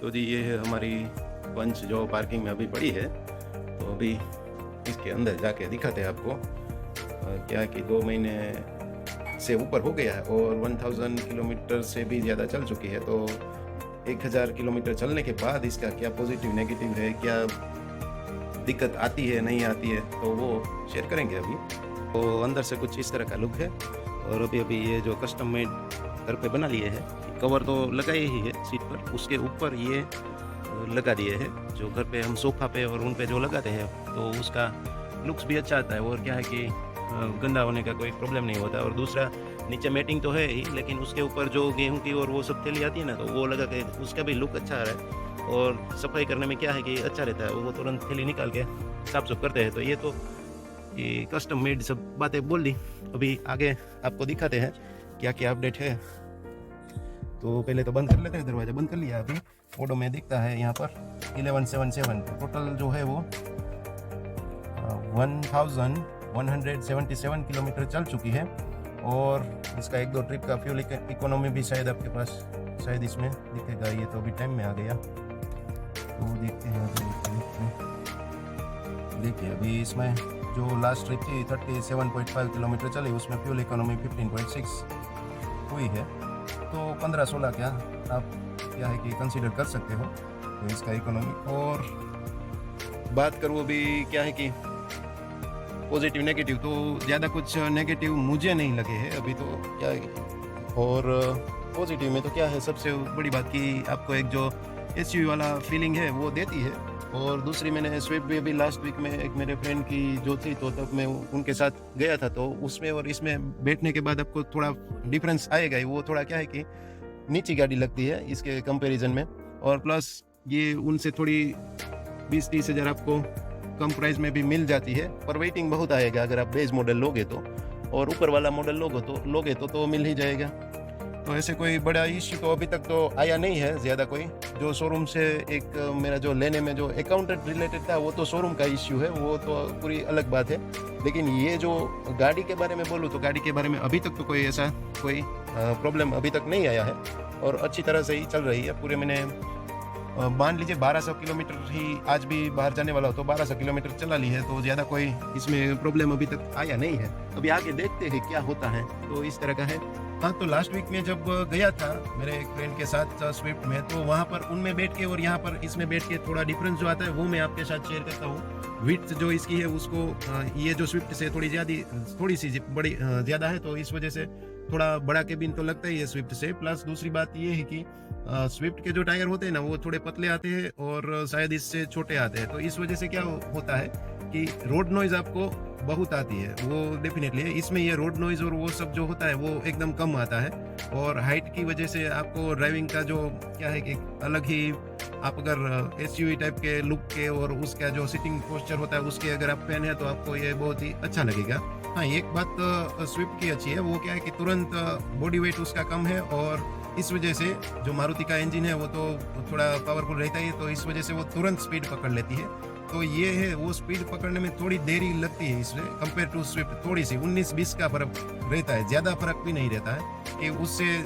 तो जी ये है हमारी पंच जो पार्किंग में अभी पड़ी है। तो अभी इसके अंदर जाके दिखाते हैं आपको क्या कि 2 महीने से ऊपर हो गया है और 1000 किलोमीटर से भी ज़्यादा चल चुकी है। तो 1000 किलोमीटर चलने के बाद इसका क्या पॉजिटिव नेगेटिव है, क्या दिक्कत आती है नहीं आती है, तो वो शेयर करेंगे अभी। तो अंदर से कुछ इस तरह का लुक है और अभी ये जो कस्टम मेड घर पे बना लिए है, कवर तो लगाए ही है सीट पर, उसके ऊपर ये लगा दिए हैं जो घर पे हम सोफा पे और उन पे जो लगाते हैं, तो उसका लुक्स भी अच्छा आता है और क्या है कि गंदा होने का कोई प्रॉब्लम नहीं होता। और दूसरा नीचे मैटिंग तो है ही, लेकिन उसके ऊपर जो गेहूं की और वो सब थैली आती है ना, तो वो लगा के उसका भी लुक अच्छा आ रहा है और सफाई करने में क्या है कि अच्छा रहता है, वो तुरंत थैली निकाल के साफ सुफ करते हैं। तो ये कस्टम मेड सब बातें बोल दी। अभी आगे आपको दिखाते हैं क्या क्या अपडेट है। तो पहले तो बंद कर लेते हैं, दरवाजा बंद कर लिया। अभी फोटो में दिखता है यहाँ पर 1177, टोटल जो है वो 1177 किलोमीटर चल चुकी है। और इसका 1-2 ट्रिप का फ्यूल इकोनॉमी भी शायद आपके पास शायद इसमें दिखेगा। ये तो अभी टाइम में आ गया, तो देखते हैं। देखिए अभी इसमें जो लास्ट ट्रिप थी 37.5 किलोमीटर चली, उसमें फ्यूल इकोनॉमी 15.6 हुई है। तो 15-16 क्या आप क्या है कि कंसीडर कर सकते हो तो इसका इकोनॉमी। और बात करूँ अभी क्या है कि पॉजिटिव नेगेटिव, तो ज़्यादा कुछ नेगेटिव मुझे नहीं लगे हैं अभी तो क्या है। और पॉजिटिव में तो क्या है, सबसे बड़ी बात कि आपको एक जो एसयूवी वाला फीलिंग है वो देती है। और दूसरी मैंने स्विफ्ट भी अभी लास्ट वीक में एक मेरे फ्रेंड की जो थी, तो तब मैं उनके साथ गया था, तो उसमें और इसमें बैठने के बाद आपको थोड़ा डिफरेंस आएगा ही। वो थोड़ा क्या है कि नीची गाड़ी लगती है इसके कंपैरिजन में, और प्लस ये उनसे थोड़ी 20-30 हज़ार आपको कम प्राइस में भी मिल जाती है, पर वेटिंग बहुत आएगा अगर आप बेस मॉडल लोगे तो, और ऊपर वाला मॉडल लोगे तो मिल ही जाएगा। तो ऐसे कोई बड़ा इश्यू तो अभी तक तो आया नहीं है ज़्यादा कोई। जो शोरूम से एक मेरा जो लेने में जो अकाउंटेंट रिलेटेड था, वो तो शोरूम का इश्यू है, वो तो पूरी अलग बात है। लेकिन ये जो गाड़ी के बारे में बोलूँ तो गाड़ी के बारे में अभी तक तो कोई ऐसा कोई प्रॉब्लम अभी तक नहीं आया है और अच्छी तरह से ही चल रही है। पूरे मैंने मान लीजिए 1200 किलोमीटर ही आज भी बाहर जाने वाला हो तो 1200 किलोमीटर चला ली है, तो ज़्यादा कोई इसमें प्रॉब्लम अभी तक आया नहीं है। अभी आगे देखते हैं क्या होता है, तो इस तरह का है। हाँ, तो लास्ट वीक में जब गया था मेरे एक फ्रेंड के साथ स्विफ्ट में, तो वहाँ पर उनमें बैठ के और यहाँ पर इसमें बैठ के थोड़ा डिफरेंस जो आता है वो मैं आपके साथ शेयर करता हूँ। विड्थ जो इसकी है उसको ये जो स्विफ्ट से थोड़ी सी बड़ी ज़्यादा है, तो इस वजह से थोड़ा बड़ा केबिन तो लगता ही है स्विफ्ट से। प्लस दूसरी बात ये है कि स्विफ्ट के जो टायर होते हैं ना, वो थोड़े पतले आते हैं और शायद इससे छोटे आते हैं, तो इस वजह से क्या होता है कि रोड नॉइज आपको बहुत आती है, वो डेफिनेटली है। इसमें ये रोड नॉइज और वो सब जो होता है वो एकदम कम आता है। और हाइट की वजह से आपको ड्राइविंग का जो क्या है कि अलग ही, आप अगर एसयूवी टाइप के लुक के और उसका जो सिटिंग पोस्चर होता है उसके अगर आप फैन है तो आपको ये बहुत ही अच्छा लगेगा। हाँ, एक बात स्विफ्ट की अच्छी है, वो क्या है कि तुरंत बॉडी वेट उसका कम है, और इस वजह से जो मारुति का इंजन है वो तो थोड़ा पावरफुल रहता है, तो इस वजह से वो तुरंत स्पीड पकड़ लेती है। तो ये है, वो स्पीड पकड़ने में थोड़ी देरी लगती है इससे कंपेयर टू स्विफ्ट। थोड़ी सी 19-20 का फर्क रहता है, ज़्यादा फर्क भी नहीं रहता है कि उससे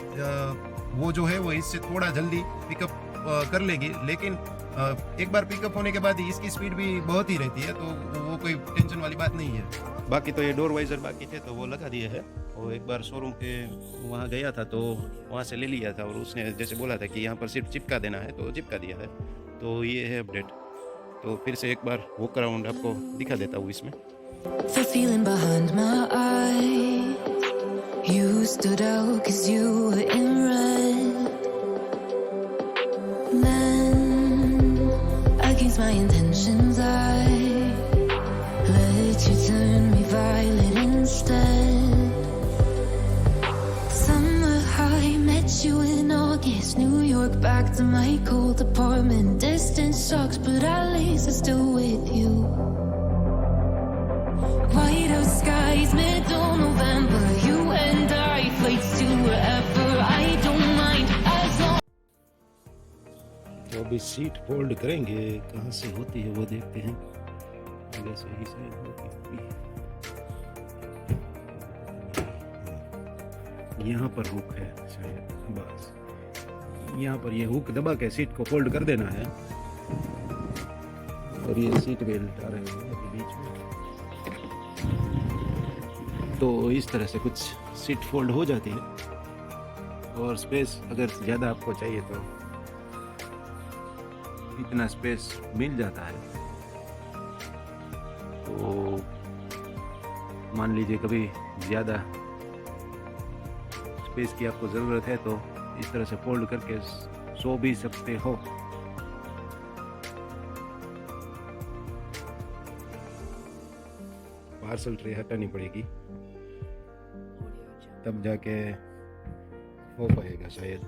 वो जो है वो इससे थोड़ा जल्दी पिकअप कर लेगी। लेकिन एक बार पिकअप होने के बाद इसकी स्पीड भी बहुत ही रहती है, तो वो कोई टेंशन वाली बात नहीं है। बाकी तो ये डोर वाइजर बाकी थे तो वो लगा दिए है, और एक बार शोरूम के वहाँ गया था तो वहाँ से ले लिया था, और उसने जैसे बोला था कि यहाँ पर सिर्फ चिपका देना है तो चिपका दिया है। तो ये है अपडेट। तो फिर से एक बार वॉक अराउंड आपको दिखा देता हूँ इसमें। The feeling behind my eyes, you stood out 'cause you were in red. Then, against my intentions, I let you turn me violet instead. Summer high, met you in August, New York back to my cold apartment. Distance sucks, but at least I'm still with you. White out skies, middle November, you and I, flights to wherever, I don't mind as long. तो अभी seat fold करेंगे, कहाँ से होती है वो देखते हैं। आगे से ही शायद होगी, यहाँ पर हुक है शायद, बस यहाँ पर ये हुक दबा के सीट को फोल्ड कर देना है और ये सीट बेल्ट आ रहे हैं अभी बीच में, तो इस तरह से कुछ सीट फोल्ड हो जाती है और स्पेस अगर ज़्यादा आपको चाहिए तो इतना स्पेस मिल जाता है। तो मान लीजिए कभी ज़्यादा स्पेस की आपको ज़रूरत है तो इस तरह से फोल्ड करके सो भी सकते हो। पार्सल ट्रे हटानी पड़ेगी तब जाके हो पाएगा शायद।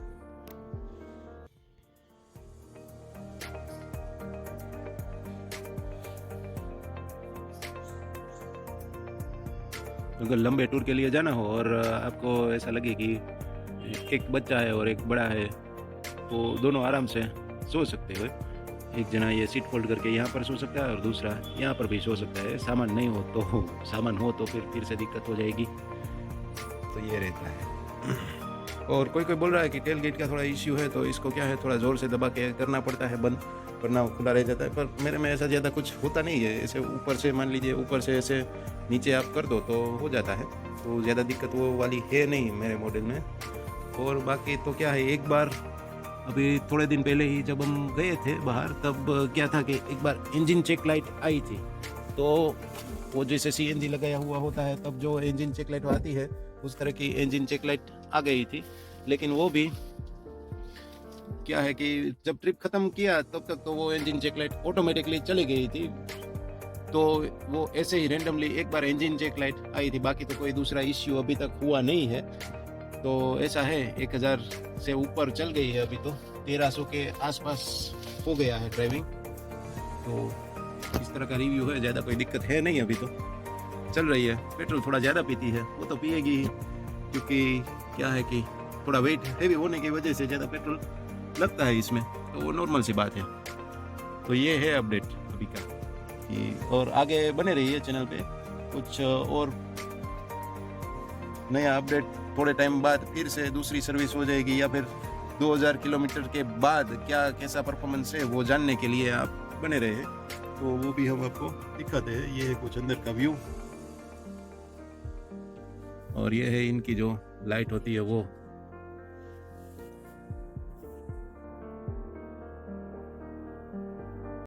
अगर लंबे टूर के लिए जाना हो और आपको ऐसा लगे कि एक बच्चा है और एक बड़ा है तो दोनों आराम से सो सकते हो। एक जना ये सीट फोल्ड करके यहाँ पर सो सकता है और दूसरा यहाँ पर भी सो सकता है। सामान नहीं हो तो, सामान हो तो फिर से दिक्कत हो जाएगी। तो ये रहता है। और कोई बोल रहा है कि टेल गेट का थोड़ा इश्यू है तो इसको क्या है थोड़ा ज़ोर से दबा के करना पड़ता है बंद, वरना खुला रह जाता है। पर मेरे में ऐसा ज़्यादा कुछ होता नहीं है। ऐसे ऊपर से मान लीजिए ऊपर से ऐसे नीचे आप कर दो तो हो जाता है, तो ज़्यादा दिक्कत वो वाली है नहीं मेरे मॉडल में। और बाकी तो क्या है, एक बार अभी थोड़े दिन पहले ही जब हम गए थे बाहर तब क्या था कि एक बार इंजन चेक लाइट आई थी। तो वो जैसे CNG लगाया हुआ होता है तब जो इंजन चेक लाइट आती है उस तरह की इंजन चेक लाइट आ गई थी। लेकिन वो भी क्या है कि जब ट्रिप ख़त्म किया तब तक तो वो इंजन चेक लाइट ऑटोमेटिकली चली गई थी। तो वो ऐसे ही रेंडमली एक बार इंजन चेक लाइट आई थी, बाकी तो कोई दूसरा इश्यू अभी तक हुआ नहीं है। तो ऐसा है 1000 से ऊपर चल गई है, अभी तो 1300 के आसपास हो गया है ड्राइविंग। तो इस तरह का रिव्यू है, ज़्यादा कोई दिक्कत है नहीं, अभी तो चल रही है। पेट्रोल थोड़ा ज़्यादा पीती है, वो तो पिएगी ही, क्योंकि क्या है कि थोड़ा वेट हैवी होने की वजह से ज़्यादा पेट्रोल लगता है इसमें, तो वो नॉर्मल सी बात है। तो ये है अपडेट अभी का कि, और आगे बने रहिए चैनल पे, कुछ और नया अपडेट थोड़े टाइम बाद फिर से दूसरी सर्विस हो जाएगी, या फिर 2000 किलोमीटर के बाद क्या कैसा परफॉर्मेंस है वो जानने के लिए आप बने रहे, तो वो भी हम आपको दिखाते हैं। ये है कुछ अंदर का व्यू, और ये है इनकी जो लाइट होती है वो